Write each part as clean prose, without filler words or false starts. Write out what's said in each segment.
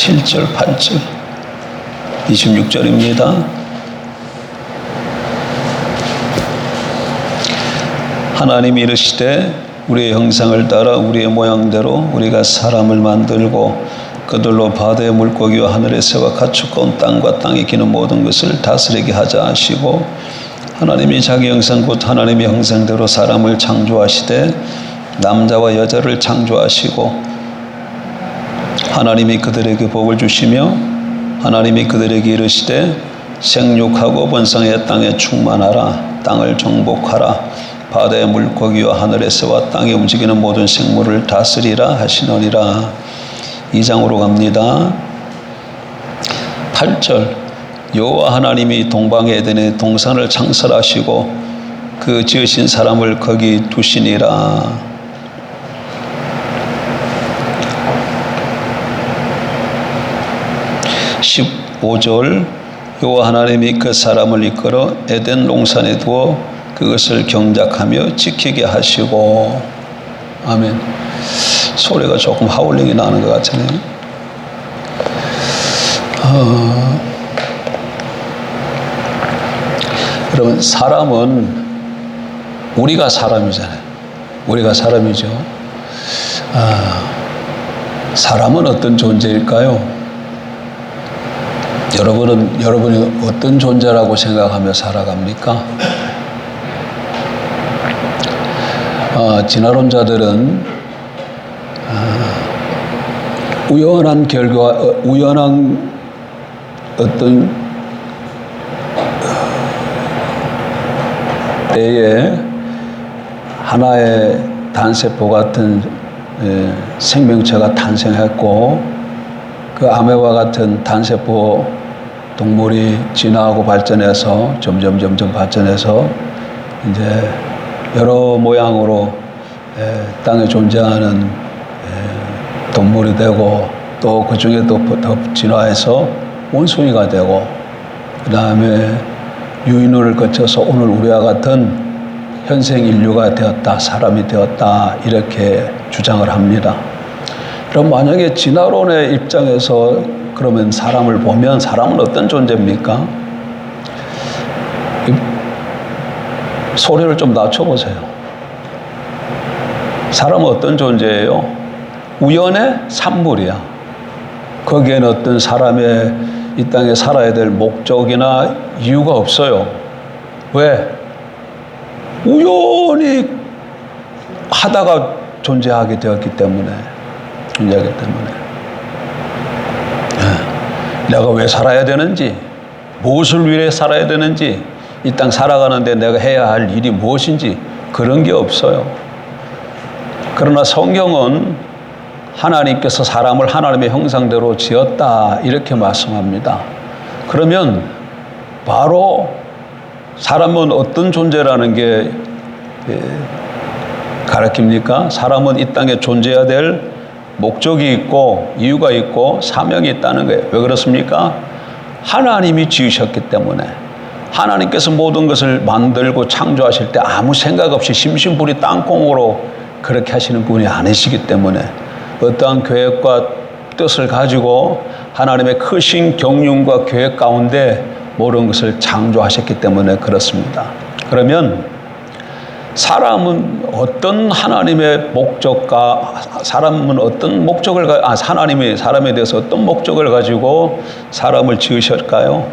7절, 8절, 26절입니다. 하나님이 이르시되 우리의 형상을 따라 우리의 모양대로 우리가 사람을 만들고 그들로 바다의 물고기와 하늘의 새와 가축과 온 땅과 땅에 기는 모든 것을 다스리게 하자 하시고, 하나님이 자기 형상 곧 하나님의 형상대로 사람을 창조하시되 남자와 여자를 창조하시고, 하나님이 그들에게 복을 주시며 하나님이 그들에게 이르시되 생육하고 번성해 땅에 충만하라. 땅을 정복하라. 바다의 물고기와 하늘의 새와 땅에 움직이는 모든 생물을 다스리라 하시느니라. 2장으로 갑니다. 8절. 여호와 하나님이 동방의 에덴에 동산을 창설하시고 그 지으신 사람을 거기 두시니라. 15절. 여호와 하나님이 그 사람을 이끌어 에덴 동산에 두어 그것을 경작하며 지키게 하시고. 아멘. 소리가 조금 하울링이 나는 것 같으네요. 여러분, 사람은 우리가 사람이잖아요. 우리가 사람이죠. 사람은 어떤 존재일까요? 여러분이 어떤 존재라고 생각하며 살아갑니까? 진화론자들은 우연한 결과, 우연한 어떤 때에 하나의 단세포 같은 생명체가 탄생했고, 그 아메바 같은 단세포 동물이 진화하고 발전해서 점점 발전해서 이제 여러 모양으로 땅에 존재하는 동물이 되고, 또 그 중에 또 더 진화해서 원숭이가 되고, 그 다음에 유인원을 거쳐서 오늘 우리와 같은 현생 인류가 되었다, 사람이 되었다, 이렇게 주장을 합니다. 그럼 만약에 진화론의 입장에서 그러면 사람을 보면 사람은 어떤 존재입니까? 소리를 좀 낮춰보세요. 사람은 어떤 존재예요? 우연의 산물이야. 거기에는 어떤 사람의 이 땅에 살아야 될 목적이나 이유가 없어요. 왜? 우연히 하다가 존재하게 되었기 때문에. 내가 왜 살아야 되는지, 무엇을 위해 살아야 되는지, 이 땅 살아가는데 내가 해야 할 일이 무엇인지 그런 게 없어요. 그러나 성경은 하나님께서 사람을 하나님의 형상대로 지었다, 이렇게 말씀합니다. 그러면 바로 사람은 어떤 존재라는 게 가르칩니까? 사람은 이 땅에 존재해야 될 목적이 있고 이유가 있고 사명이 있다는 거예요. 왜 그렇습니까? 하나님이 지으셨기 때문에. 하나님께서 모든 것을 만들고 창조하실 때 아무 생각 없이 심심풀이 땅콩으로 그렇게 하시는 분이 아니시기 때문에, 어떠한 계획과 뜻을 가지고 하나님의 크신 경륜과 계획 가운데 모든 것을 창조하셨기 때문에 그렇습니다. 그러면 사람은 어떤 하나님의 목적과, 사람은 어떤 목적을, 하나님이 사람에 대해서 어떤 목적을 가지고 사람을 지으실까요?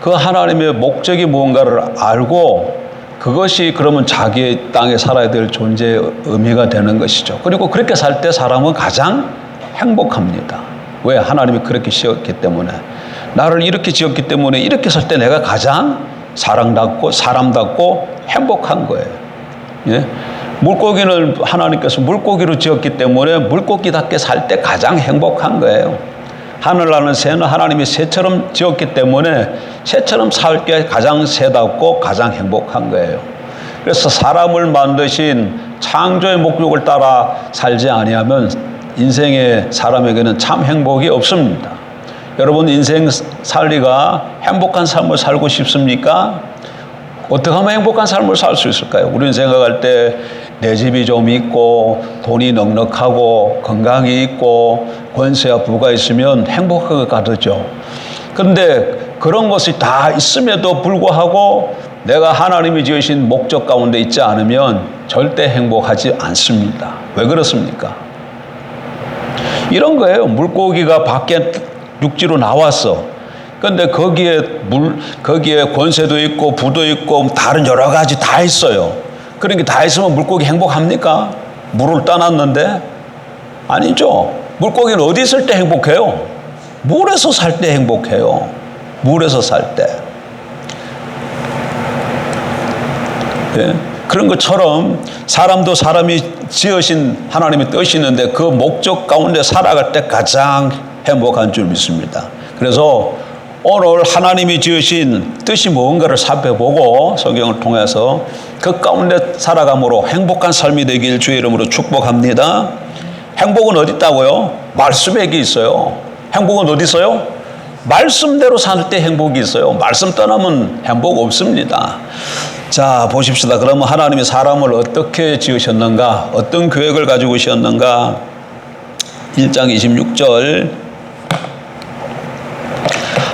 그 하나님의 목적이 무언가를 알고 그것이 그러면 자기의 땅에 살아야 될 존재의 의미가 되는 것이죠. 그리고 그렇게 살 때 사람은 가장 행복합니다. 왜? 하나님이 그렇게 지었기 때문에. 나를 이렇게 지었기 때문에 이렇게 살 때 내가 가장 사람답고 행복한 거예요. 예? 물고기는 하나님께서 물고기로 지었기 때문에 물고기답게 살 때 가장 행복한 거예요. 하늘나는 새는 하나님이 새처럼 지었기 때문에 새처럼 살 때 가장 새답고 가장 행복한 거예요. 그래서 사람을 만드신 창조의 목적을 따라 살지 아니하면 인생에 사람에게는 참 행복이 없습니다. 여러분, 인생 살리가 행복한 삶을 살고 싶습니까? 어떻게 하면 행복한 삶을 살 수 있을까요? 우리는 생각할 때 내 집이 좀 있고 돈이 넉넉하고 건강이 있고 권세와 부가 있으면 행복하게 가르죠. 그런데 그런 것이 다 있음에도 불구하고 내가 하나님이 지으신 목적 가운데 있지 않으면 절대 행복하지 않습니다. 왜 그렇습니까? 이런 거예요. 물고기가 밖에 육지로 나왔어. 그런데 거기에 권세도 있고 부도 있고 다른 여러 가지 다 있어요. 그러니까 다 있으면 물고기 행복합니까? 물을 떠났는데? 아니죠. 물고기는 어디 있을 때 행복해요? 물에서 살 때 행복해요. 물에서 살 때. 예? 그런 것처럼 사람도 사람이 지으신 하나님의 뜻이 있는데 그 목적 가운데 살아갈 때 가장 행복한 줄 믿습니다. 그래서 오늘 하나님이 지으신 뜻이 뭔가를 살펴보고 성경을 통해서 그 가운데 살아감으로 행복한 삶이 되길 주의 이름으로 축복합니다. 행복은 어디 있다고요? 말씀에 있어요. 행복은 어디 있어요? 말씀대로 살 때 행복이 있어요. 말씀 떠나면 행복 없습니다. 자, 보십시다. 그러면 하나님이 사람을 어떻게 지으셨는가? 어떤 계획을 가지고 오셨는가? 1장 26절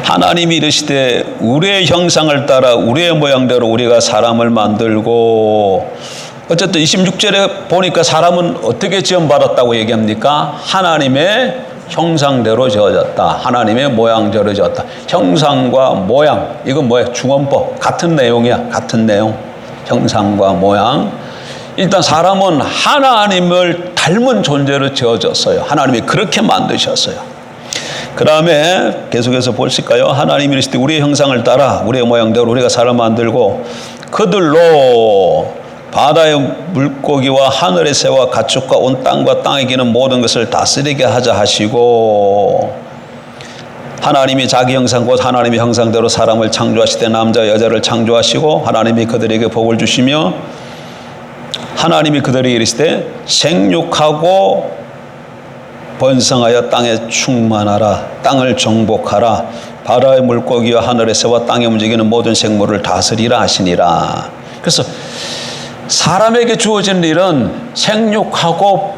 하나님이 이르시되 우리의 형상을 따라 우리의 모양대로 우리가 사람을 만들고, 어쨌든 26절에 보니까 사람은 어떻게 지음받았다고 얘기합니까? 하나님의 형상대로 지어졌다. 하나님의 모양대로 지었다. 형상과 모양, 이건 뭐예요? 중언법. 같은 내용이야. 같은 내용. 형상과 모양. 일단 사람은 하나님을 닮은 존재로 지어졌어요. 하나님이 그렇게 만드셨어요. 그 다음에 계속해서 보실까요? 하나님이 이르시되 우리의 형상을 따라 우리의 모양대로 우리가 사람 만들고 그들로 바다의 물고기와 하늘의 새와 가축과 온 땅과 땅에 기는 모든 것을 다스리게 하자 하시고, 하나님이 자기 형상 곧 하나님의 형상대로 사람을 창조하시되 남자 여자를 창조하시고 하나님이 그들에게 복을 주시며 하나님이 그들에게 이르시되 생육하고 번성하여 땅에 충만하라. 땅을 정복하라. 바다의 물고기와 하늘의 새와 땅에 움직이는 모든 생물을 다스리라 하시니라. 그래서 사람에게 주어진 일은 생육하고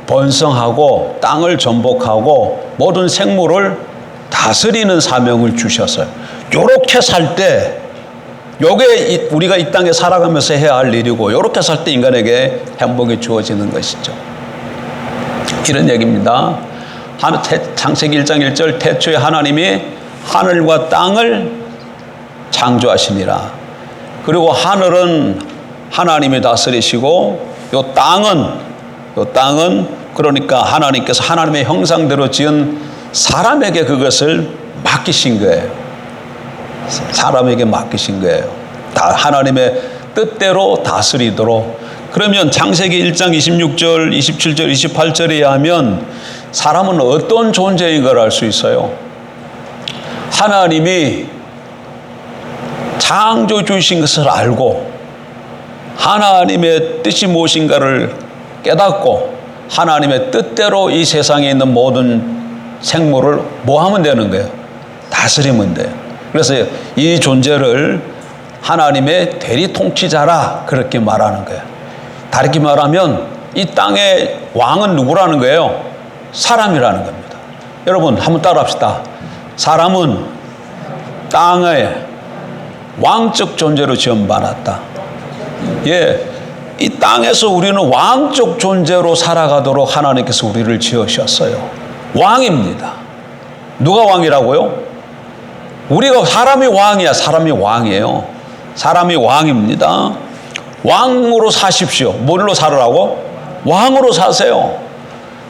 번성하고 땅을 전복하고 모든 생물을 다스리는 사명을 주셨어요. 이렇게 살 때, 요게 우리가 이 땅에 살아가면서 해야 할 일이고, 이렇게 살 때 인간에게 행복이 주어지는 것이죠. 이런 얘기입니다. 창세기 1장 1절 태초에 하나님이 하늘과 땅을 창조하시니라. 그리고 하늘은 하나님이 다스리시고 요 땅은 그러니까 하나님께서 하나님의 형상대로 지은 사람에게 그것을 맡기신 거예요. 사람에게 맡기신 거예요. 다 하나님의 뜻대로 다스리도록. 그러면 창세기 1장 26절, 27절, 28절에 의하면 사람은 어떤 존재인 걸 알 수 있어요. 하나님이 창조 주신 것을 알고 하나님의 뜻이 무엇인가를 깨닫고 하나님의 뜻대로 이 세상에 있는 모든 생물을 뭐 하면 되는 거예요? 다스리면 돼요. 그래서 이 존재를 하나님의 대리 통치자라 그렇게 말하는 거예요. 다르게 말하면 이 땅의 왕은 누구라는 거예요? 사람이라는 겁니다. 여러분 한번 따라합시다. 사람은 땅의 왕적 존재로 지음받았다. 예, 이 땅에서 우리는 왕적 존재로 살아가도록 하나님께서 우리를 지으셨어요. 왕입니다. 누가 왕이라고요? 우리가 사람이 왕이야. 사람이 왕이에요. 사람이 왕입니다. 왕으로 사십시오. 뭘로 살으라고? 왕으로 사세요.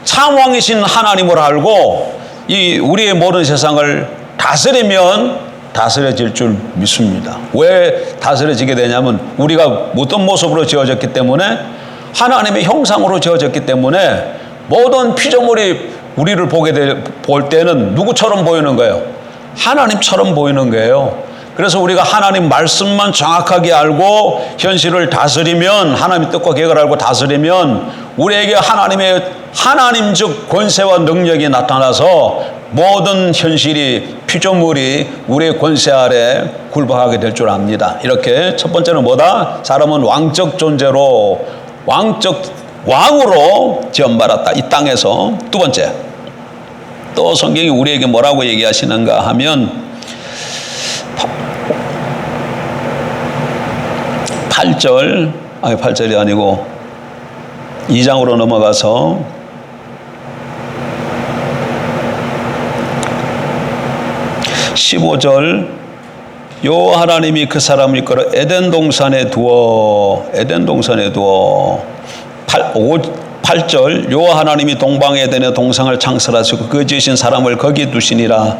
참 왕이신 하나님을 알고 이 우리의 모든 세상을 다스리면 다스려질 줄 믿습니다. 왜 다스려지게 되냐면 우리가 어떤 모습으로 지어졌기 때문에, 하나님의 형상으로 지어졌기 때문에 모든 피조물이 우리를 볼 때는 누구처럼 보이는 거예요? 하나님처럼 보이는 거예요. 그래서 우리가 하나님 말씀만 정확하게 알고 현실을 다스리면, 하나님의 뜻과 계획을 알고 다스리면 우리에게 하나님적 권세와 능력이 나타나서 모든 현실이, 피조물이 우리의 권세 아래 굴복하게 될 줄 압니다. 이렇게 첫 번째는 뭐다? 사람은 왕적 존재로 왕으로 지원받았다. 이 땅에서. 두 번째, 또 성경이 우리에게 뭐라고 얘기하시는가 하면 8절이 아니고 2장으로 넘어가서 15절, 여호와 하나님이 그 사람을 이끌어 에덴 동산에 두어 8절, 여호와 하나님이 동방 에덴의 동상을 창설하시고 그 지으신 사람을 거기에 두시니라.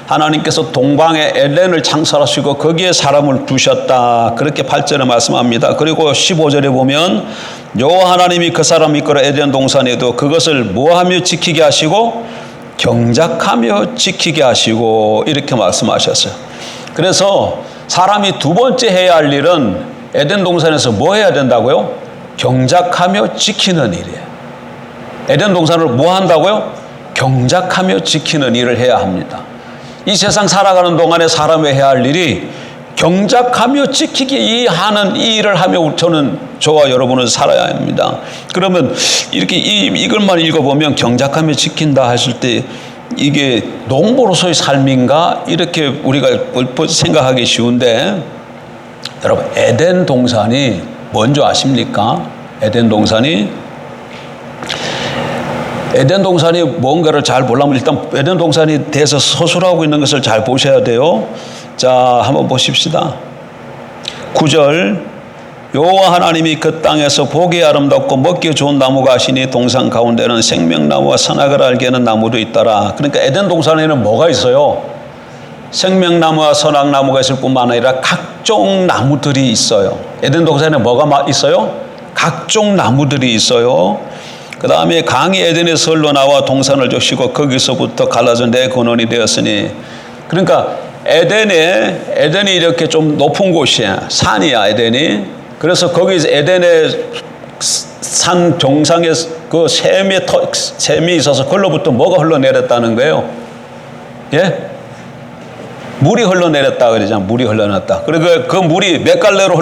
하나님께서 동방의 에덴을 창설하시고 거기에 사람을 두셨다. 그렇게 8절에 말씀합니다. 그리고 15절에 보면 여호와 하나님이 그 사람을 이끌어 에덴 동산에 두어 그것을 뭐하며 지키게 하시고 경작하며 지키게 하시고 이렇게 말씀하셨어요. 그래서 사람이 두 번째 해야 할 일은 에덴 동산에서 뭐 해야 된다고요? 경작하며 지키는 일이에요. 에덴 동산을 뭐 한다고요? 경작하며 지키는 일을 해야 합니다. 이 세상 살아가는 동안에 사람이 해야 할 일이 경작하며 지키기 하는 이 일을 하며 저와 여러분은 살아야 합니다. 그러면 이렇게 이것만 읽어보면 경작하며 지킨다 하실 때 이게 농부로서의 삶인가 이렇게 우리가 생각하기 쉬운데, 여러분 에덴 동산이 뭔지 아십니까? 에덴 동산이 뭔가를 잘 보려면 일단 에덴 동산에 대해서 서술하고 있는 것을 잘 보셔야 돼요. 자, 한번 보십시다. 9절, 여호와 하나님이 그 땅에서 보기 아름답고 먹기 좋은 나무가 하시니 동산 가운데는 생명나무와 선악을 알게 하는 나무도 있더라. 그러니까 에덴 동산에는 뭐가 있어요? 생명나무와 선악나무가 있을 뿐만 아니라 각종 나무들이 있어요. 에덴 동산에 뭐가 있어요? 각종 나무들이 있어요. 그 다음에 강이 에덴에서 흘러나와 동산을 적시고 거기서부터 갈라져 내 근원이 되었으니, 그러니까 에덴이 이렇게 좀 높은 곳이야. 산이야, 에덴이. 그래서 거기서 에덴의 산 정상에 그 샘이 있어서 그로부터 뭐가 흘러내렸다는 거예요? 예? 물이 흘러내렸다 그러잖아. 물이 흘러내렸다. 그리고 그 물이 몇 갈래로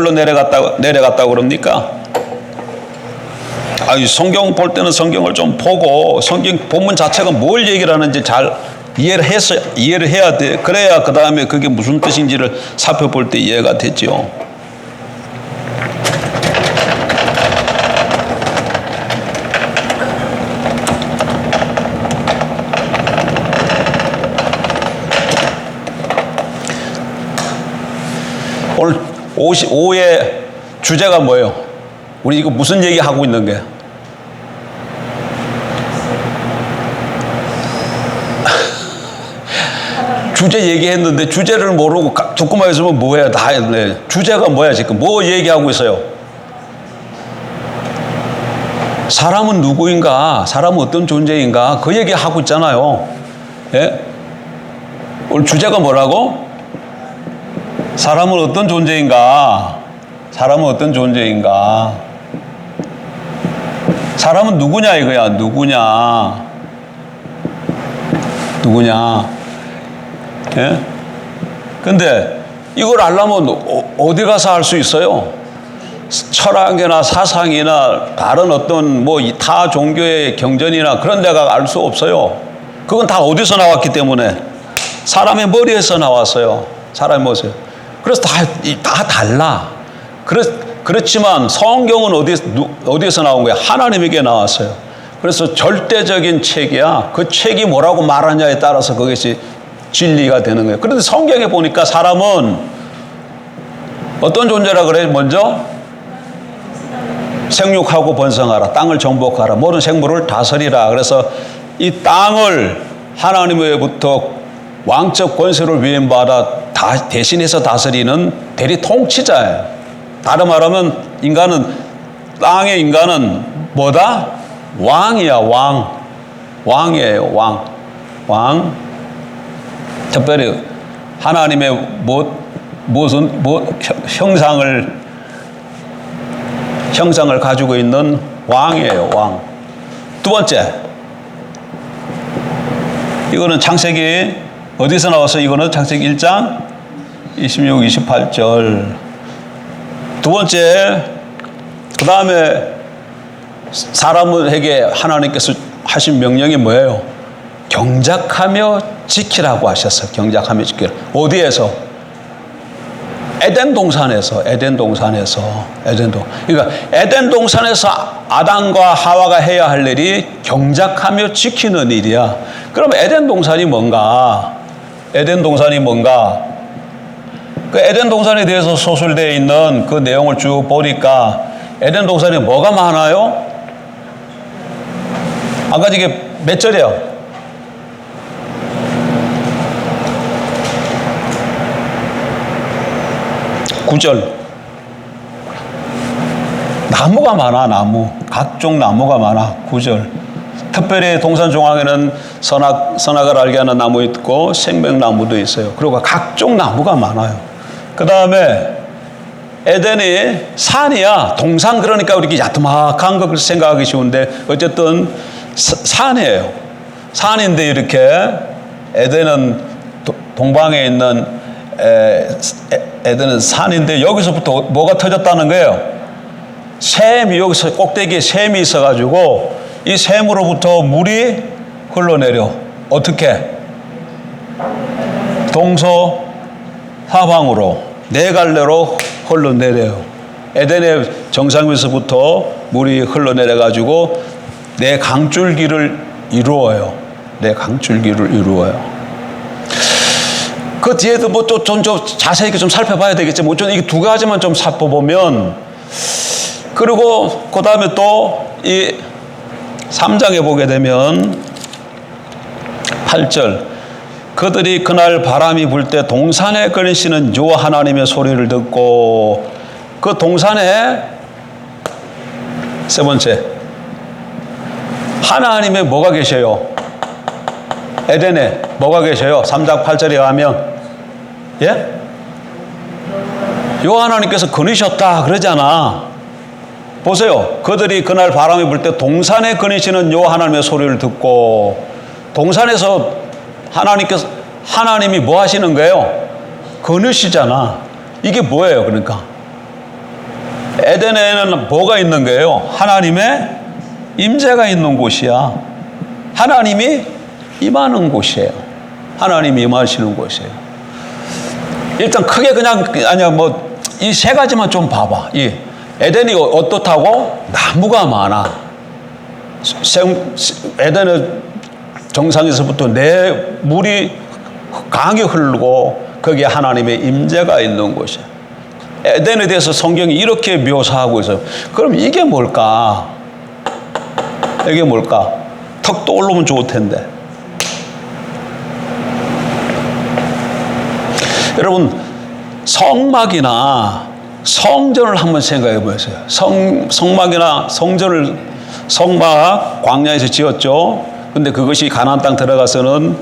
내려갔다고 그럽니까? 성경 볼 때는 성경을 좀 보고 성경 본문 자체가 뭘 얘기를 하는지 잘 이해를 해야 돼. 그래야 그 다음에 그게 무슨 뜻인지를 살펴볼 때 이해가 되죠. 오늘 55의 주제가 뭐예요? 우리 이거 무슨 얘기 하고 있는 거예요? 주제 얘기했는데 주제를 모르고 듣고만 있으면 뭐야? 다 했네. 주제가 뭐야 지금? 뭐 얘기하고 있어요? 사람은 누구인가? 사람은 어떤 존재인가? 그 얘기하고 있잖아요. 예? 오늘 주제가 뭐라고? 사람은 어떤 존재인가? 사람은 어떤 존재인가? 사람은 누구냐 이거야. 누구냐? 예? 근데 이걸 알려면 어디 가서 알 수 있어요? 철학이나 사상이나 다른 어떤 타 종교의 경전이나 그런 데가 알 수 없어요. 그건 다 어디서 나왔기 때문에 사람의 머리에서 나왔어요. 사람의 머리에서. 그래서 다 달라. 그렇지만 성경은 어디에서 나온 거야? 하나님에게 나왔어요. 그래서 절대적인 책이야. 그 책이 뭐라고 말하냐에 따라서 그것이 진리가 되는 거예요. 그런데 성경에 보니까 사람은 어떤 존재라 그래? 먼저 생육하고 번성하라. 땅을 정복하라. 모든 생물을 다스리라. 그래서 이 땅을 하나님으로부터 왕적 권세를 위임받아 대신해서 다스리는 대리 통치자예요. 다른 말하면 땅의 인간은 뭐다? 왕이야, 왕. 왕이에요, 왕. 특별히 하나님의 형상을 가지고 있는 왕이에요, 왕. 두 번째, 이거는 창세기 어디서 나와서 이거는 창세기 1장 26, 28절. 두 번째, 그 다음에 사람에게 하나님께서 하신 명령이 뭐예요? 경작하며 지키라고 하셨어요. 경작하며 지키라. 어디에서? 에덴 동산에서. 그러니까 에덴 동산에서 아담과 하와가 해야 할 일이 경작하며 지키는 일이야. 그럼 에덴 동산이 뭔가? 그 에덴 동산에 대해서 소설되어 있는 그 내용을 쭉 보니까 에덴 동산에 뭐가 많아요? 아까 이게 몇 절이에요? 9절. 나무가 많아, 각종 나무가 많아, 9절. 특별히 동산 중앙에는 선악을 알게 하는 나무 있고 생명나무도 있어요. 그리고 각종 나무가 많아요. 그 다음에 에덴이 산이야. 동산 그러니까 우리 야트막한 걸 생각하기 쉬운데 어쨌든 산이에요. 산인데 이렇게 에덴은 동방에 있는 에덴은 산인데 여기서부터 뭐가 터졌다는 거예요? 샘이, 여기서 꼭대기에 샘이 있어가지고 이 샘으로부터 물이 흘러내려. 어떻게? 동서사방으로 네 갈래로 흘러내려요. 에덴의 정상에서부터 물이 흘러내려가지고 네 강줄기를 이루어요. 그 뒤에도 뭐 또 좀 자세히 좀 살펴봐야 되겠지. 뭐 좀 이게 두 가지만 좀 살펴보면, 그리고 그 다음에 또 이 3장에 보게 되면 8절. 그들이 그날 바람이 불 때 동산에 거니시는 여호와 하나님의 소리를 듣고, 그 동산에 세 번째 하나님의 뭐가 계셔요? 에덴에 뭐가 계셔요? 3장 8절에 가면, 예? 여호와 하나님께서 거니셨다 그러잖아. 보세요. 그들이 그날 바람이 불 때 동산에 거니시는 여호와 하나님의 소리를 듣고, 동산에서 하나님이 뭐 하시는 거예요? 거니시잖아. 이게 뭐예요? 그러니까 에덴에는 뭐가 있는 거예요? 하나님의 임재가 있는 곳이야. 하나님이 임하는 곳이에요. 하나님이 임하시는 곳이에요. 일단 크게 그냥 아니야 뭐 이 세 가지만 좀 봐봐. 이 에덴이 어떻다고? 나무가 많아. 에덴의 정상에서부터 내 물이 강하게 흐르고 거기에 하나님의 임재가 있는 곳이야. 에덴에 대해서 성경이 이렇게 묘사하고 있어요. 그럼 이게 뭘까? 턱 떠오르면 좋을 텐데. 여러분, 성막이나 성전을 한번 생각해 보세요. 성막이나 성막 광야에서 지었죠. 근데 그것이 가나안 땅 들어가서는,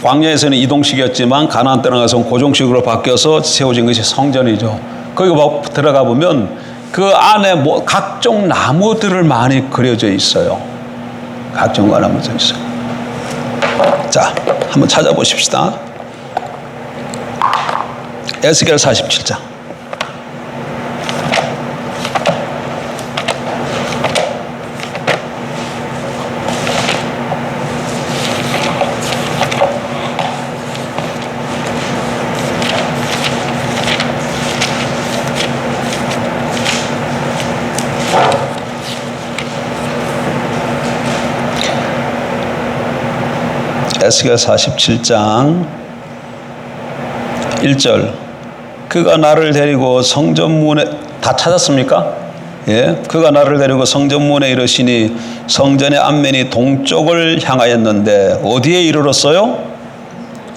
광야에서는 이동식이었지만 가나안 땅 들어가서는 고정식으로 바뀌어서 세워진 것이 성전이죠. 거기 들어가 보면 그 안에 뭐 각종 나무들을 많이 그려져 있어요. 각종 나무들 있어요. 자, 한번 찾아보십시다. 에스겔 47장. 에스겔 47장 1절. 그가 나를 데리고 성전문에, 다 찾았습니까? 예. 그가 나를 데리고 성전문에 이르시니 성전의 앞면이 동쪽을 향하였는데, 어디에 이르렀어요?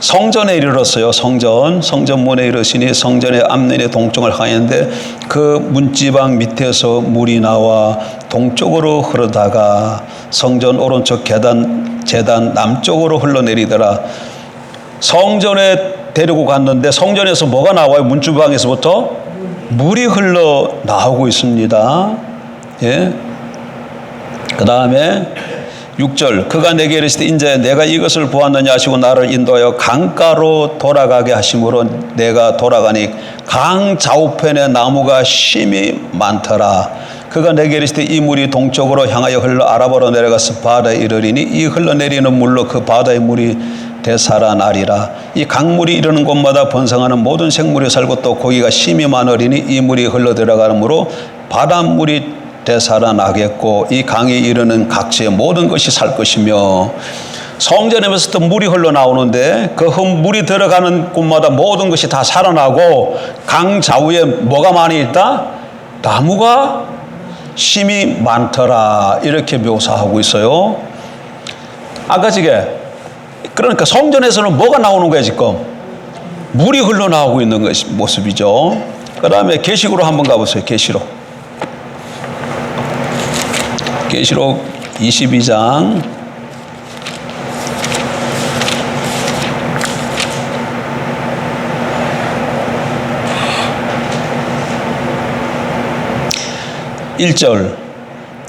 성전에 이르렀어요. 성전문에 이르시니 성전의 앞면이 동쪽을 향하였는데, 그 문지방 밑에서 물이 나와 동쪽으로 흐르다가 성전 오른쪽 제단 남쪽으로 흘러내리더라. 성전에 데리고 갔는데 성전에서 뭐가 나와요? 문지방에서부터 물이 흘러 나오고 있습니다. 예. 그 다음에 6절. 그가 내게 이르시되 인자야 내가 이것을 보았느냐 하시고 나를 인도하여 강가로 돌아가게 하심으로 내가 돌아가니 강 좌우편에 나무가 심히 많더라. 그가 내게 이르시되 이 물이 동쪽으로 향하여 흘러 아라바로 내려가서 바다에 이르리니 이 흘러내리는 물로 그 바다의 물이 되살아나리라. 이 강물이 이르는 곳마다 번성하는 모든 생물이 살고 또 고기가 심히 많으리니 이 물이 흘러 들어가므로 바닷물이 되살아나겠고 이 강에 이르는 각지의 모든 것이 살 것이며. 성전에서부터 물이 흘러나오는데 그 물이 들어가는 곳마다 모든 것이 다 살아나고 강 좌우에 뭐가 많이 있다? 나무가 심이 많더라. 이렇게 묘사하고 있어요. 아까 지게 그러니까 성전에서는 뭐가 나오는 거야 지금? 물이 흘러나오고 있는 모습이죠. 그 다음에 계시록으로 한번 가보세요. 계시록 22장 1절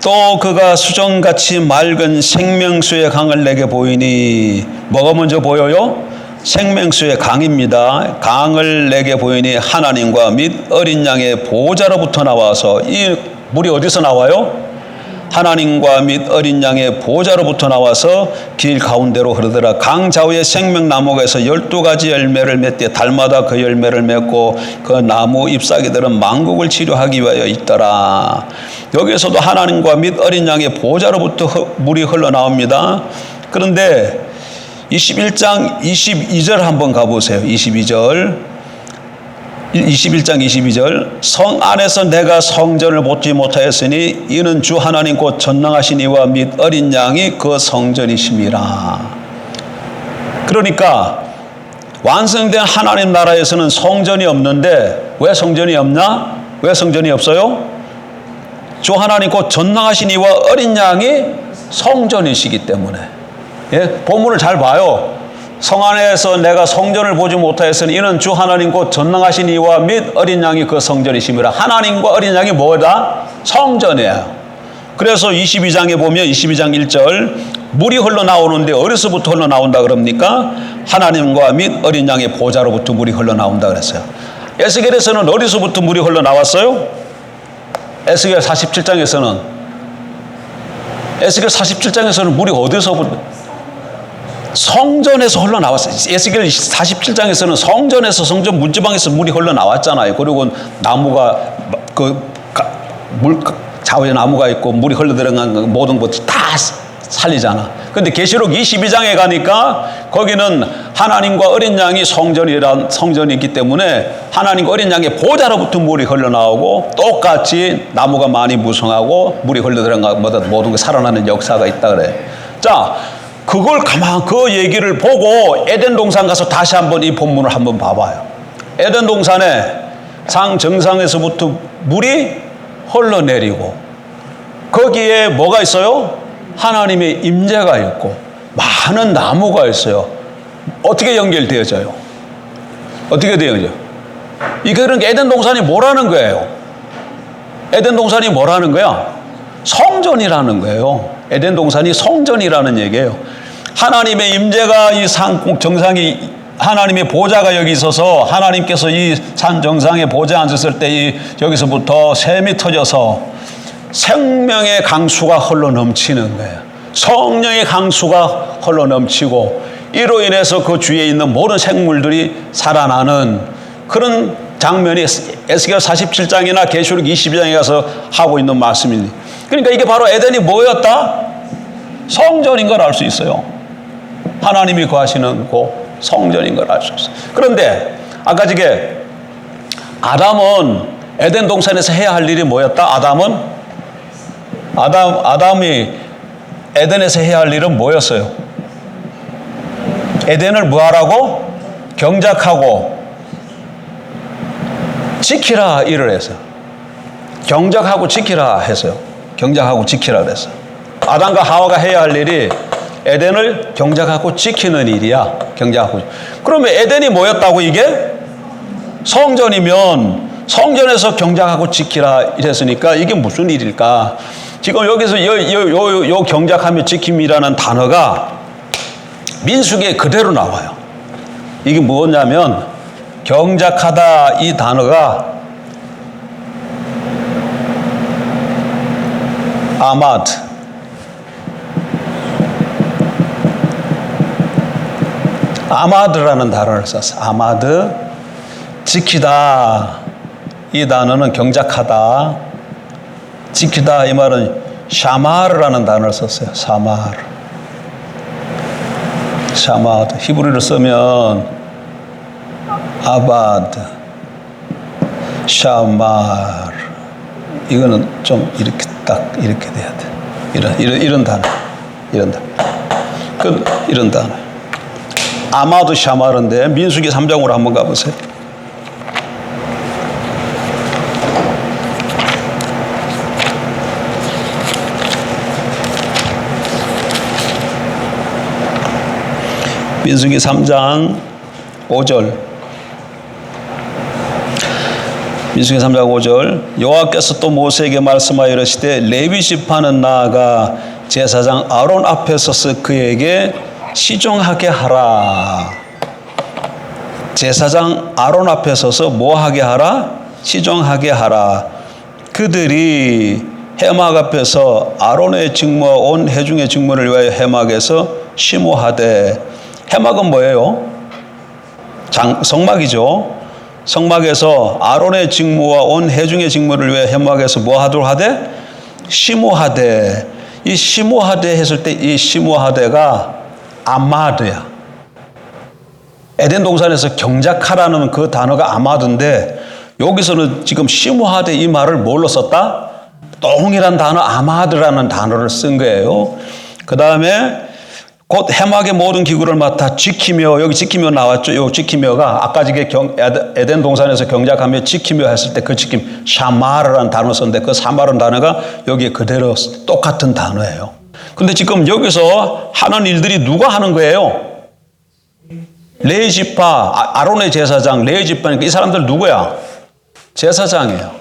또 그가 수정같이 맑은 생명수의 강을 내게 보이니 뭐가 먼저 보여요? 생명수의 강입니다. 강을 내게 보이니 하나님과 및 어린 양의 보호자로부터 나와서 이 물이 어디서 나와요? 하나님과 및 어린 양의 보호자로부터 나와서 길 가운데로 흐르더라. 강 좌우에 생명나무가에서 12가지 열매를 맺되 달마다 그 열매를 맺고 그 나무 잎사귀들은 만국을 치료하기 위하여 있더라. 여기에서도 하나님과 및 어린 양의 보호자로부터 물이 흘러나옵니다. 그런데 21장 22절 한번 가보세요. 21장 22절 성 안에서 내가 성전을 보지 못하였으니 이는 주 하나님 곧 전능하신 이와 및 어린 양이 그 성전이심이라. 그러니까 완성된 하나님 나라에서는 성전이 없는데 왜 성전이 없나? 왜 성전이 없어요? 주 하나님 곧 전능하신 이와 어린 양이 성전이시기 때문에. 예? 본문을 잘 봐요. 성 안에서 내가 성전을 보지 못하였으니 이는 주 하나님 곧 전능하신 이와 및 어린 양이 그 성전이심이라. 하나님과 어린 양이 뭐다? 성전이에요. 그래서 22장에 보면 22장 1절 물이 흘러나오는데 어디서부터 흘러나온다 그럽니까? 하나님과 및 어린 양의 보좌로부터 물이 흘러나온다 그랬어요. 에스겔에서는 어디서부터 물이 흘러나왔어요? 에스겔 47장에서는 물이 어디서부터? 성전에서 흘러나왔어요. 에스겔 47장에서는 성전에서 성전 문지방에서 물이 흘러나왔잖아요. 그리고 나무가 물 좌우에 나무가 있고 물이 흘러들어간 모든 것들 다 살리잖아. 그런데 계시록 22장에 가니까 거기는 하나님과 어린 양이 성전이 있기 때문에 하나님과 어린 양의 보좌로부터 물이 흘러나오고 똑같이 나무가 많이 무성하고 물이 흘러들어간 모든 게 살아나는 역사가 있다 그래. 자, 그걸 그 얘기를 보고 에덴 동산 가서 다시 한번 이 본문을 한번 봐봐요. 에덴 동산에 상 정상에서부터 물이 흘러내리고 거기에 뭐가 있어요? 하나님의 임재가 있고 많은 나무가 있어요. 어떻게 연결되어져요? 어떻게 되어져요? 이게 그러니까 에덴 동산이 뭐라는 거예요? 에덴 동산이 뭐라는 거야? 성전이라는 거예요. 에덴 동산이 성전이라는 얘기예요. 하나님의 임재가 이 산 정상이 하나님의 보좌가 여기 있어서 하나님께서 이 산 정상에 보좌에 앉았을 때 여기서부터 샘이 터져서 생명의 강수가 흘러 넘치는 거예요. 성령의 강수가 흘러 넘치고 이로 인해서 그 주위에 있는 모든 생물들이 살아나는 그런 장면이 에스겔 47장이나 계시록 22장에 가서 하고 있는 말씀입니다. 그러니까 이게 바로 에덴이 뭐였다? 성전인 걸 알 수 있어요. 하나님이 거하시는 곳 성전인 걸 알 수 있어요. 그런데 아까 저게 아담은 에덴 동산에서 해야 할 일이 뭐였다? 아담이 에덴에서 해야 할 일은 뭐였어요? 에덴을 뭐하라고? 경작하고 지키라 일을 했어요. 경작하고 지키라 했어요. 경작하고 지키라 그랬어요. 아담과 하와가 해야 할 일이 에덴을 경작하고 지키는 일이야. 경작하고. 그러면 에덴이 뭐였다고 이게? 성전이면 성전에서 경작하고 지키라 이랬으니까 이게 무슨 일일까? 지금 여기서 요 경작하며 지킴이라는 단어가 민수기에 그대로 나와요. 이게 뭐냐면 경작하다 이 단어가 아마드. 아마드라는 단어를 썼어요. 아마드. 지키다. 이 단어는 경작하다. 지키다 이 말은 샤마르라는 단어를 썼어요. 샤마르. 샤마드. 히브리로 쓰면 아바드, 샤마르. 이거는 좀 이렇게 딱 이렇게 돼야 돼. 이런 단어. 이런 단어. 이런 단어. 아마드 샤마르인데 민수기 3장으로 한번 가보세요. 민수기 3장 5절. 민수기 3장 5절. 여호와께서 또 모세에게 말씀하여 이르시되 레위 지파는 나아가 제사장 아론 앞에 서서 그에게 시종하게 하라. 제사장 아론 앞에 서서 뭐 하게 하라? 시종하게 하라. 그들이 해막 앞에서 아론의 직무와 온 회중의 직무를 위하여 해막에서 심호하되. 해막은 뭐예요? 성막이죠. 성막에서 아론의 직무와 온 회중의 직무를 위해 해막에서 뭐 하도록 하되? 심호하되. 이 심호하되 했을 때 이 심호하되가 아마드야. 에덴 동산에서 경작하라는 그 단어가 아마드인데 여기서는 지금 심호하되 이 말을 뭘로 썼다? 동일한 단어 아마드라는 단어를 쓴 거예요. 그 다음에 곧 해막의 모든 기구를 맡아 지키며, 여기 지키며 나왔죠. 요 지키며가 아까 저게 에덴 동산에서 경작하며 지키며 했을 때 그 지킴 샤마르라는 단어 썼는데 그 샤마르라는 단어가 여기에 그대로 똑같은 단어예요. 근데 지금 여기서 하는 일들이 누가 하는 거예요? 레위 지파, 아론의 제사장 레위 지파니까 이 사람들 누구야? 제사장이에요.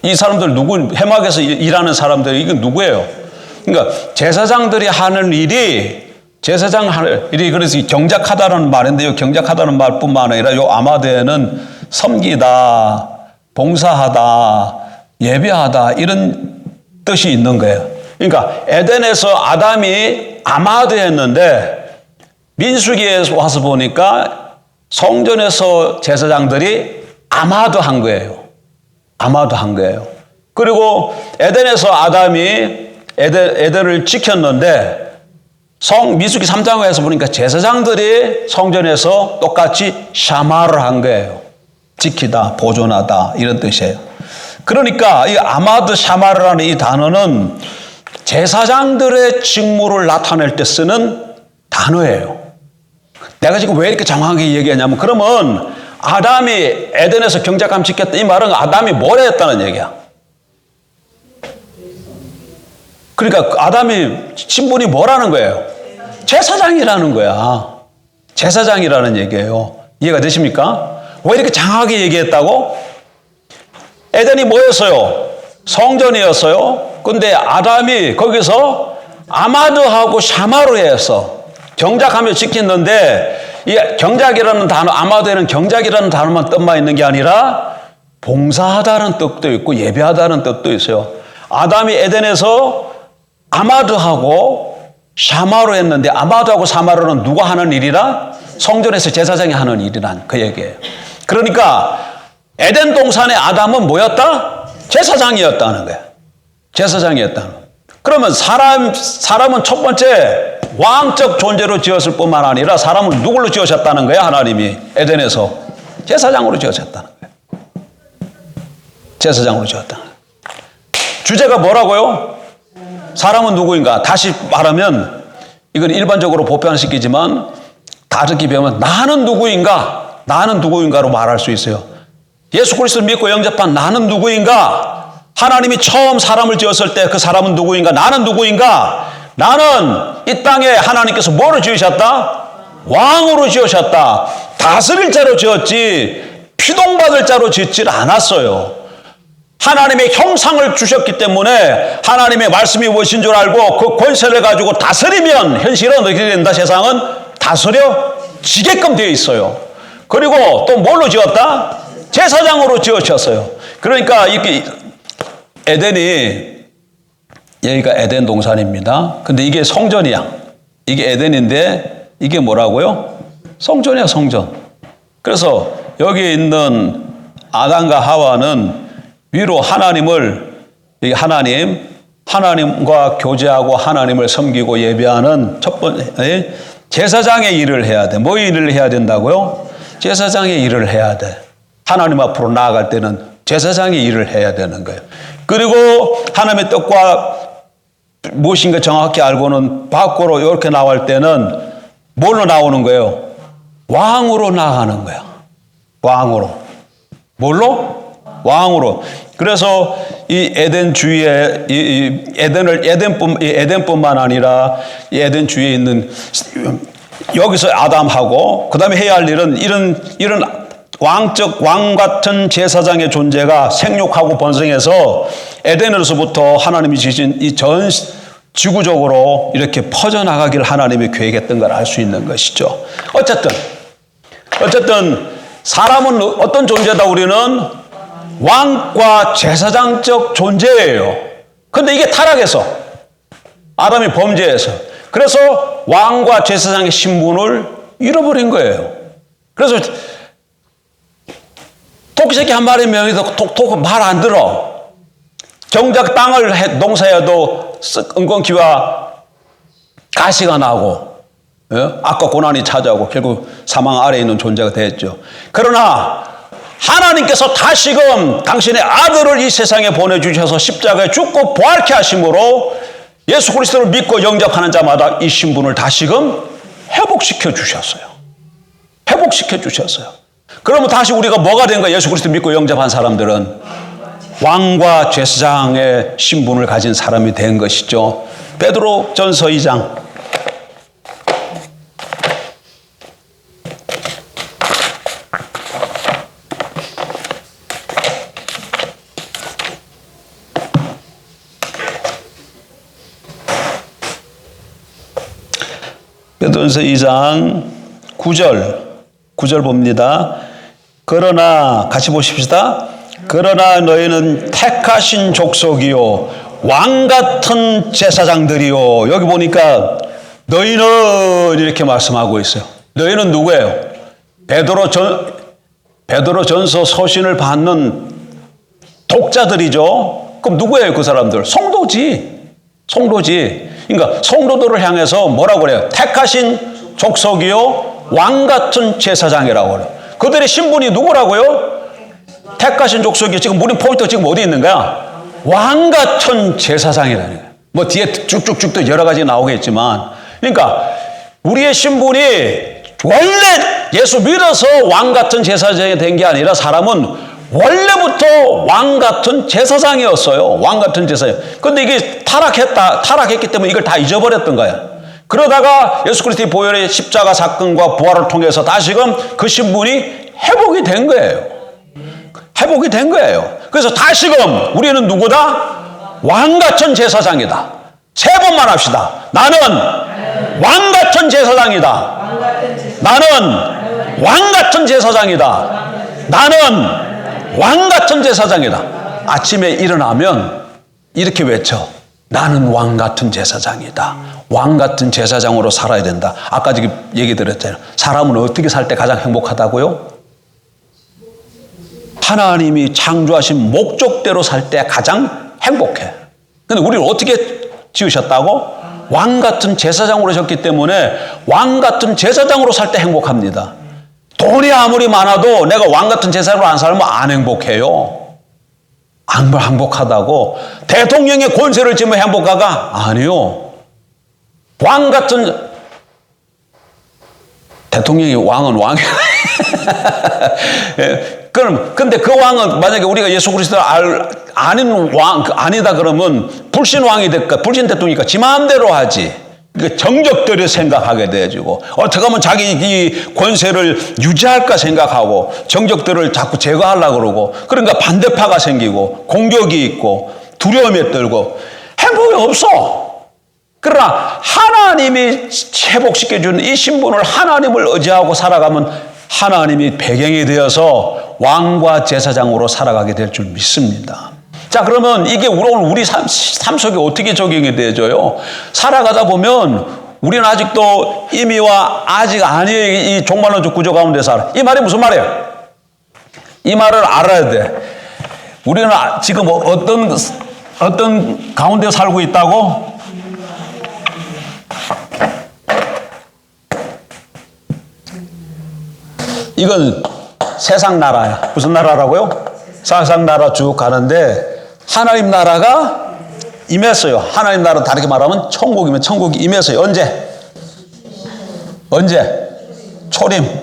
이 사람들 누구? 해막에서 일하는 사람들이 이건 누구예요? 그러니까 제사장들이 하는 일이 그래서 경작하다는 말인데요. 경작하다는 말뿐만 아니라 요 아마드에는 섬기다, 봉사하다, 예배하다 이런 뜻이 있는 거예요. 그러니까 에덴에서 아담이 아마드했는데 민수기에 와서 보니까 성전에서 제사장들이 아마드한 거예요. 아마드한 거예요. 그리고 에덴에서 아담이 에덴을 지켰는데 민수기 3장에서 보니까 제사장들이 성전에서 똑같이 샤마를 한 거예요. 지키다, 보존하다 이런 뜻이에요. 그러니까 이 아마드 샤마르라는 이 단어는 제사장들의 직무를 나타낼 때 쓰는 단어예요. 내가 지금 왜 이렇게 장황하게 얘기하냐면 그러면 아담이 에덴에서 경작함 지켰다 이 말은 아담이 뭘 했다는 얘기야. 그러니까 아담이 신분이 뭐라는 거예요? 제사장이라는 거야. 제사장이라는 얘기예요. 이해가 되십니까? 왜 이렇게 장하게 얘기했다고? 에덴이 뭐였어요? 성전이었어요. 근데 아담이 거기서 아마드하고 샤마르에서 경작하며 지켰는데 이 경작이라는 단어, 아마드에는 경작이라는 단어만 뜻만 있는 게 아니라 봉사하다는 뜻도 있고 예배하다는 뜻도 있어요. 아담이 에덴에서 아마드하고 샤마르 했는데 아마드하고 샤마르는 누가 하는 일이라? 성전에서 제사장이 하는 일이란 그 얘기예요. 그러니까 에덴 동산의 아담은 뭐였다? 제사장이었다는 거예요. 제사장이었다는 거예요. 그러면 사람은 첫 번째 왕적 존재로 지었을 뿐만 아니라 사람을 누굴로 지으셨다는 거예요? 하나님이 에덴에서 제사장으로 지으셨다는 거예요. 제사장으로 지었다는 거예요. 주제가 뭐라고요? 사람은 누구인가? 다시 말하면 이건 일반적으로 보편시키지만 다르게 배우면 나는 누구인가? 나는 누구인가로 말할 수 있어요. 예수 그리스도를 믿고 영접한 나는 누구인가? 하나님이 처음 사람을 지었을 때 그 사람은 누구인가? 나는 누구인가? 나는 이 땅에 하나님께서 뭐로 지으셨다? 왕으로 지으셨다. 다스릴 자로 지었지 피동받을 자로 짓질 않았어요. 하나님의 형상을 주셨기 때문에 하나님의 말씀이 무엇인 줄 알고 그 권세를 가지고 다스리면 현실은 어떻게 된다? 세상은 다스려지게끔 되어 있어요. 그리고 또 뭘로 지었다? 제사장으로 지으셨어요. 그러니까 이렇게 에덴이 여기가 에덴 동산입니다. 근데 이게 성전이야. 이게 에덴인데 이게 뭐라고요? 성전이야, 성전. 그래서 여기 있는 아담과 하와는 위로 하나님과 교제하고 하나님을 섬기고 예배하는 첫 번째 제사장의 일을 해야 돼. 뭐 일을 해야 된다고요? 제사장의 일을 해야 돼. 하나님 앞으로 나아갈 때는 제사장의 일을 해야 되는 거예요. 그리고 하나님의 뜻과 무엇인가 정확히 알고는 밖으로 이렇게 나올 때는 뭘로 나오는 거예요? 왕으로 나가는 거야. 왕으로. 뭘로? 왕으로. 그래서 이 에덴 주위에 에덴뿐만 아니라 이 에덴 주위에 있는 여기서 아담하고 그다음에 해야 할 일은 이런 왕 같은 제사장의 존재가 생육하고 번성해서 에덴으로서부터 하나님이 지신 이 전 지구적으로 이렇게 퍼져나가기를 하나님이 계획했던 걸 알 수 있는 것이죠. 어쨌든 사람은 어떤 존재다? 우리는 왕과 제사장적 존재예요. 근데 이게 타락해서 아담이 범죄해서 그래서 왕과 제사장의 신분을 잃어버린 거예요. 그래서 토끼새끼 한 마리 명의도 톡톡 말 안 들어. 정작 땅을 농사해도 은건기와 가시가 나고 악과 고난이 찾아오고 결국 사망 아래에 있는 존재가 됐죠. 그러나 하나님께서 다시금 당신의 아들을 이 세상에 보내주셔서 십자가에 죽고 부활케 하심으로 예수 그리스도를 믿고 영접하는 자마다 이 신분을 다시금 회복시켜 주셨어요. 회복시켜 주셨어요. 그러면 다시 우리가 뭐가 된 거예요? 예수 그리스도 믿고 영접한 사람들은 왕과 제사장의 신분을 가진 사람이 된 것이죠. 베드로전서 2장. 베드로전서 2장 9절 봅니다. 그러나 같이 보십시다. 그러나 너희는 택하신 족속이요 왕같은 제사장들이요. 여기 보니까 너희는 이렇게 말씀하고 있어요. 너희는 누구예요? 베드로전서 서신을 받는 독자들이죠. 그럼 누구예요? 그 사람들? 성도지. 그러니까 성도들을 향해서 뭐라고 그래요? 택하신 족속이요 왕같은 제사장이라고 그래요. 그들의 신분이 누구라고요? 택하신 족속이 지금 우리 포인트가 지금 어디 있는 거야? 왕같은 제사장이라는 거예요. 뭐 뒤에 쭉쭉쭉 또 여러 가지 나오겠지만, 그러니까 우리의 신분이 원래 예수 믿어서 왕같은 제사장이 된 게 아니라 사람은 원래부터 왕같은 제사장이었어요. 왕같은 제사장. 근데 이게 타락했기 때문에 이걸 다 잊어버렸던 거야. 그러다가 예수 그리스도의 보혈의 십자가 사건과 부활을 통해서 다시금 그 신분이 회복이 된 거예요. 회복이 된 거예요. 그래서 다시금 우리는 누구다? 왕같은 제사장이다. 세 번만 합시다. 나는 왕같은 제사장이다. 나는 왕같은 제사장이다. 나는 왕같은 제사장이다. 아침에 일어나면 이렇게 외쳐. 나는 왕같은 제사장이다. 왕같은 제사장으로 살아야 된다. 아까 지금 얘기 드렸잖아요. 사람은 어떻게 살 때 가장 행복하다고요? 하나님이 창조하신 목적대로 살 때 가장 행복해. 근데 우리를 어떻게 지으셨다고? 왕같은 제사장으로 하셨기 때문에 왕같은 제사장으로 살 때 행복합니다. 돈이 아무리 많아도 내가 왕같은 제사장으로 안 살면 안 행복해요. 안 행복하다고. 대통령의 권세를 쥐면 행복하가? 아니요. 왕같은 대통령이 왕은 왕이에요. 근데 그 왕은 만약에 우리가 예수 그리스도를 아닌 왕, 아니다 그러면 불신 왕이 될까? 불신 대통령이니까 지 마음대로 하지. 정적들을 생각하게 돼가지고 어떻게 하면 자기 이 권세를 유지할까 생각하고 정적들을 자꾸 제거하려고 그러고 그러니까 반대파가 생기고 공격이 있고 두려움에 떨고 행복이 없어. 그러나 하나님이 회복시켜주는 이 신분을 하나님을 의지하고 살아가면 하나님이 배경이 되어서 왕과 제사장으로 살아가게 될 줄 믿습니다. 자, 그러면 이게 오늘 우리 삶 속에 어떻게 적용이 되어져요? 살아가다 보면 우리는 아직도 임의와 아직 아니의 이 종말론적 구조 가운데 살아. 이 말이 무슨 말이에요? 이 말을 알아야 돼. 우리는 지금 어떤 가운데 살고 있다고? 이건 세상 나라야. 무슨 나라라고요? 세상 나라 쭉 가는데 하나님 나라가 임했어요. 하나님 나라 다르게 말하면 천국이면 천국이 임했어요. 언제? 초림.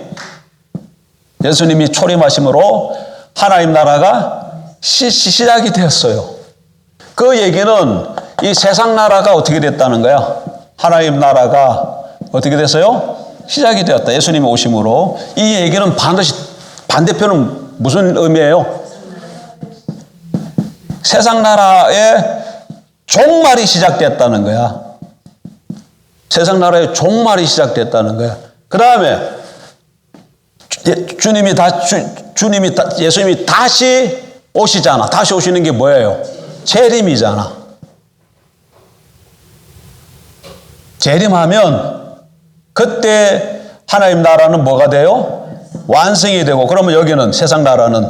예수님이 초림하심으로 하나님 나라가 시작이 되었어요. 그 얘기는 이 세상 나라가 어떻게 됐다는 거야? 하나님 나라가 어떻게 됐어요? 시작이 되었다. 예수님이 오심으로. 이 얘기는 반드시 반대편은 무슨 의미예요? 세상 나라의 종말이 시작됐다는 거야. 세상 나라의 종말이 시작됐다는 거야. 그 다음에 예수님이 다시 오시잖아. 다시 오시는 게 뭐예요? 재림이잖아. 재림하면 그때 하나님 나라는 뭐가 돼요? 완성이 되고, 그러면 여기는 세상 나라는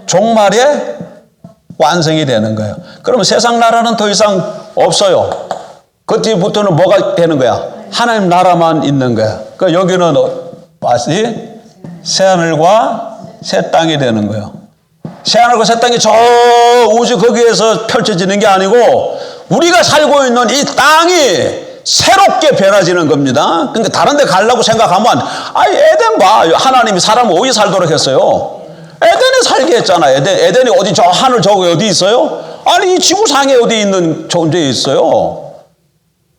종말에 완성이 되는 거예요. 그러면 세상 나라는 더 이상 없어요. 그때부터는 뭐가 되는 거야? 하나님 나라만 있는 거야. 그러니까 여기는 다시 새하늘과 새 땅이 되는 거예요. 새하늘과 새 땅이 저 우주 거기에서 펼쳐지는 게 아니고 우리가 살고 있는 이 땅이 새롭게 변화지는 겁니다. 그러니까 다른 데 가려고 생각하면 에덴 봐. 하나님이 사람을 어디 살도록 했어요? 에덴에 살게 했잖아. 에덴이 어디 저 하늘 저거 어디 있어요? 아니 이 지구상에 어디 있는 존재에 있어요.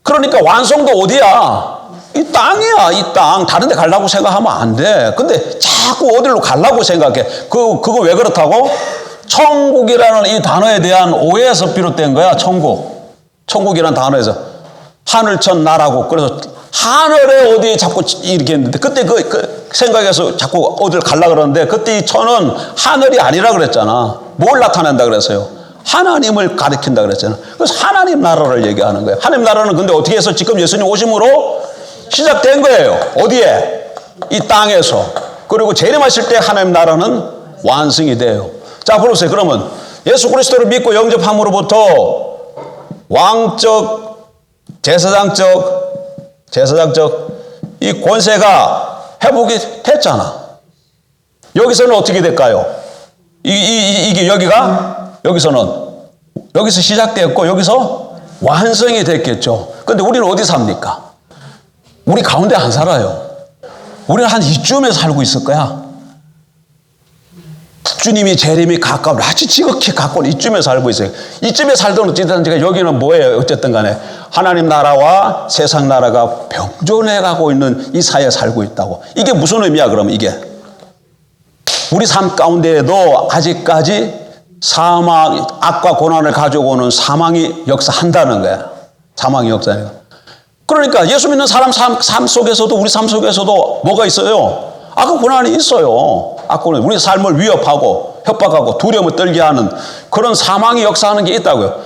그러니까 완성도 어디야? 이 땅이야. 이 땅. 다른 데 가려고 생각하면 안 돼. 근데 자꾸 어디로 가려고 생각해. 그거 왜 그렇다고? 천국이라는 이 단어에 대한 오해에서 비롯된 거야. 천국이라는 단어에서. 하늘천 나라고. 그래서 하늘에 어디 자꾸 이렇게 했는데 그때 그 생각해서 자꾸 어디를 가려고 그러는데 그때 이 천은 하늘이 아니라 그랬잖아. 뭘 나타낸다 그랬어요? 하나님을 가리킨다 그랬잖아. 그래서 하나님 나라를 얘기하는 거예요. 하나님 나라는 근데 어떻게 해서 지금 예수님 오심으로 시작된 거예요. 어디에? 이 땅에서. 그리고 재림하실 때 하나님 나라는 완성이 돼요. 자, 보세요. 그러면 예수 그리스도를 믿고 영접함으로부터 왕적, 제사장적 이 권세가 회복이 됐잖아. 여기서는 어떻게 될까요? 이게 여기서 시작됐고 여기서 완성이 됐겠죠. 근데 우리는 어디 삽니까? 우리 가운데 안 살아요. 우리는 한 이쯤에 살고 있을 거야. 주님이 재림이 가까운 아주 지극히 가까운 이쯤에 살고 있어요. 이쯤에 살던 어쨌든 여기는 뭐예요? 어쨌든 간에 하나님 나라와 세상 나라가 병존해 가고 있는 이 사이에 살고 있다고. 이게 무슨 의미야 그러면 이게? 우리 삶 가운데에도 아직까지 사망, 악과 고난을 가져오는 사망이 역사한다는 거야. 사망이 역사해요. 그러니까 예수 믿는 사람 삶 속에서도 우리 삶 속에서도 뭐가 있어요? 악과 고난이 있어요. 악고는 우리 삶을 위협하고 협박하고 두려움을 떨게 하는 그런 사망이 역사하는 게 있다고요.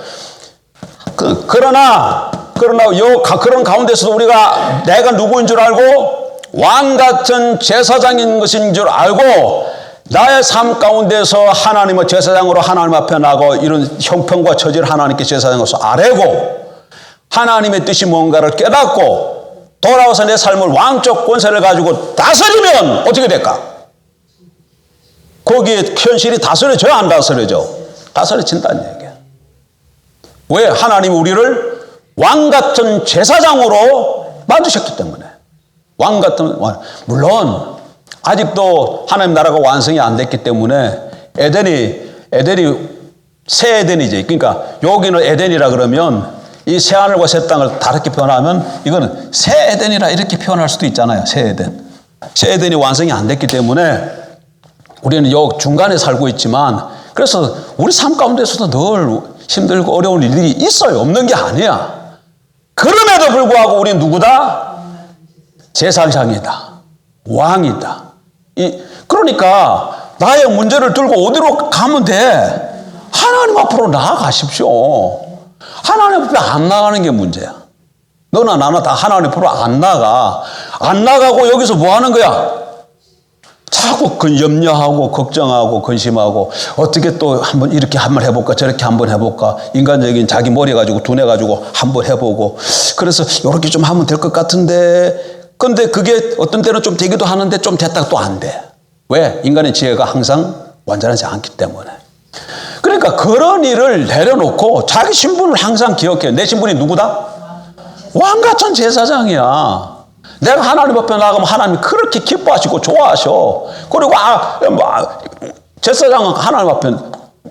그러나 그런 가운데서도 우리가 내가 누구인 줄 알고 왕 같은 제사장인 것인 줄 알고 나의 삶 가운데서 하나님의 제사장으로 하나님 앞에 나고 이런 형편과 처지를 하나님께 제사장으로서 아뢰고 하나님의 뜻이 뭔가를 깨닫고 돌아와서 내 삶을 왕적 권세를 가지고 다스리면 어떻게 될까? 거기에 현실이 다스려져야 안 다스려져? 다스려진다는 얘기야. 왜? 하나님이 우리를 왕 같은 제사장으로 만드셨기 때문에. 왕 같은, 물론 아직도 하나님 나라가 완성이 안 됐기 때문에 에덴이 새 에덴이지. 그러니까 여기는 에덴이라 그러면 이 새하늘과 새 땅을 다르게 표현하면 이거는 새 에덴이라 이렇게 표현할 수도 있잖아요. 새 에덴. 새 에덴이 완성이 안 됐기 때문에 우리는 요 중간에 살고 있지만 그래서 우리 삶 가운데서도 늘 힘들고 어려운 일들이 있어요. 없는 게 아니야. 그럼에도 불구하고 우리는 누구다? 제사장이다. 왕이다. 그러니까 나의 문제를 들고 어디로 가면 돼? 하나님 앞으로 나아가십시오. 하나님 앞에 안 나가는 게 문제야. 너나 나나 다 하나님 앞으로 안 나가. 안 나가고 여기서 뭐 하는 거야? 자꾸 염려하고 걱정하고 근심하고 어떻게 또 한번 이렇게 한번 해볼까 저렇게 한번 해볼까 인간적인 자기 머리 가지고 두뇌 가지고 한번 해보고 그래서 이렇게 좀 하면 될 것 같은데 근데 그게 어떤 때는 좀 되기도 하는데 좀 됐다가 또 안 돼. 왜? 인간의 지혜가 항상 완전하지 않기 때문에. 그러니까 그런 일을 내려놓고 자기 신분을 항상 기억해. 내 신분이 누구다? 왕같은 제사장이야. 내가 하나님 앞에 나가면 하나님이 그렇게 기뻐하시고 좋아하셔. 그리고 제사장은 하나님 앞에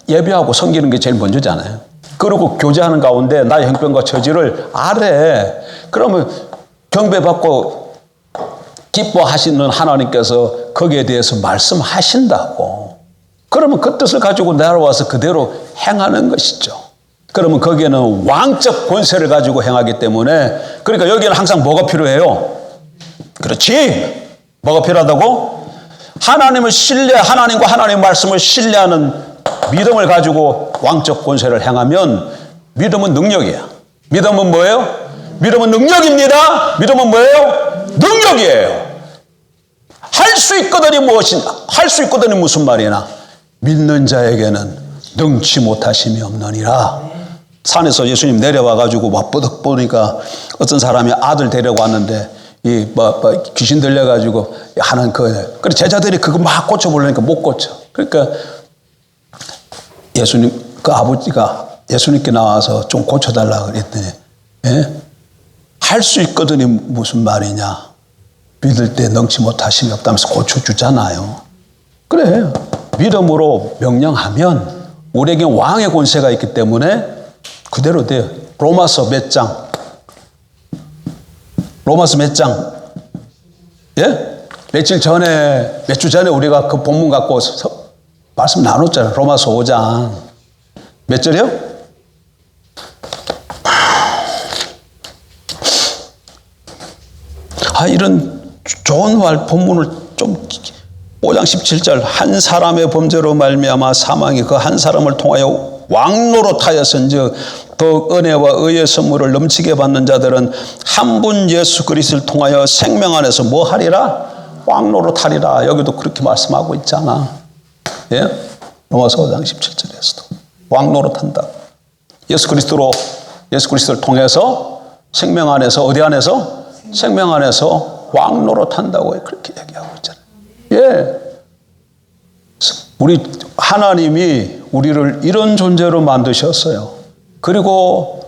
예배하고 섬기는 게 제일 먼저잖아요. 그리고 교제하는 가운데 나의 형편과 처지를 아래. 그러면 경배받고 기뻐하시는 하나님께서 거기에 대해서 말씀하신다고. 그러면 그 뜻을 가지고 내려와서 그대로 행하는 것이죠. 그러면 거기에는 왕적 권세를 가지고 행하기 때문에 그러니까 여기는 항상 뭐가 필요해요? 그렇지. 뭐가 필요하다고? 하나님을 하나님과 하나님의 말씀을 신뢰하는 믿음을 가지고 왕적 권세를 행하면 믿음은 능력이야. 믿음은 뭐예요? 믿음은 능력입니다. 믿음은 뭐예요? 능력이에요. 할 수 있거든이 할 수 있거든이 무슨 말이나 믿는 자에게는 능치 못하심이 없느니라. 산에서 예수님 내려와가지고 맞버덕 보니까 어떤 사람이 아들 데리고 왔는데 귀신 들려가지고 하는 그래 제자들이 그거 막 고쳐보려니까 못 고쳐. 그러니까 예수님 그 아버지가 예수님께 나와서 좀 고쳐달라 그랬더니 할 수 있거든이 무슨 말이냐. 믿을 때 능치 못하심이 없다면서 고쳐주잖아요. 그래 믿음으로 명령하면 우리에게 왕의 권세가 있기 때문에 그대로 돼요. 로마서 몇 장? 로마서 몇 장? 예? 몇 주 전에 우리가 그 본문 갖고 말씀 나눴잖아요. 로마서 5장. 몇 절이요? 이런 좋은 본문을 좀 5장 17절 한 사람의 범죄로 말미암아 사망이 그 한 사람을 통하여 왕노릇하였은즉 더욱 은혜와 의의 선물을 넘치게 받는 자들은 한 분 예수 그리스도를 통하여 생명 안에서 뭐 하리라? 왕노릇하리라. 여기도 그렇게 말씀하고 있잖아. 예? 로마서 5장 17절에서도 왕노릇한다. 예수 그리스도를 통해서 생명 안에서 어디 안에서? 생명 안에서 왕노릇한다고 그렇게 얘기하고 있잖아요. 예. 우리 하나님이 우리를 이런 존재로 만드셨어요. 그리고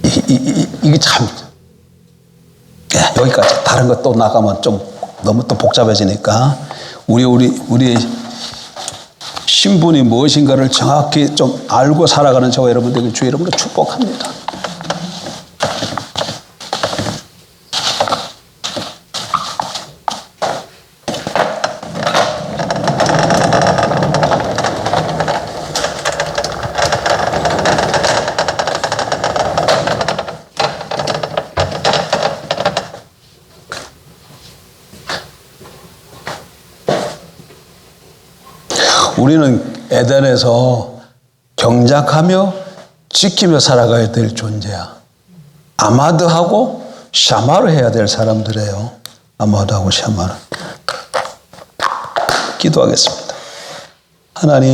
이게 참 여기까지 다른 것 또 나가면 좀 너무 또 복잡해지니까 우리 신분이 무엇인가를 정확히 좀 알고 살아가는 저와 여러분들에게 주의 이름으로 축복합니다. 우리는 에덴에서 경작하며 지키며 살아가야 될 존재야. 아마드하고 샤마를 해야 될 사람들이에요. 아마드하고 샤마를. 기도하겠습니다. 하나님.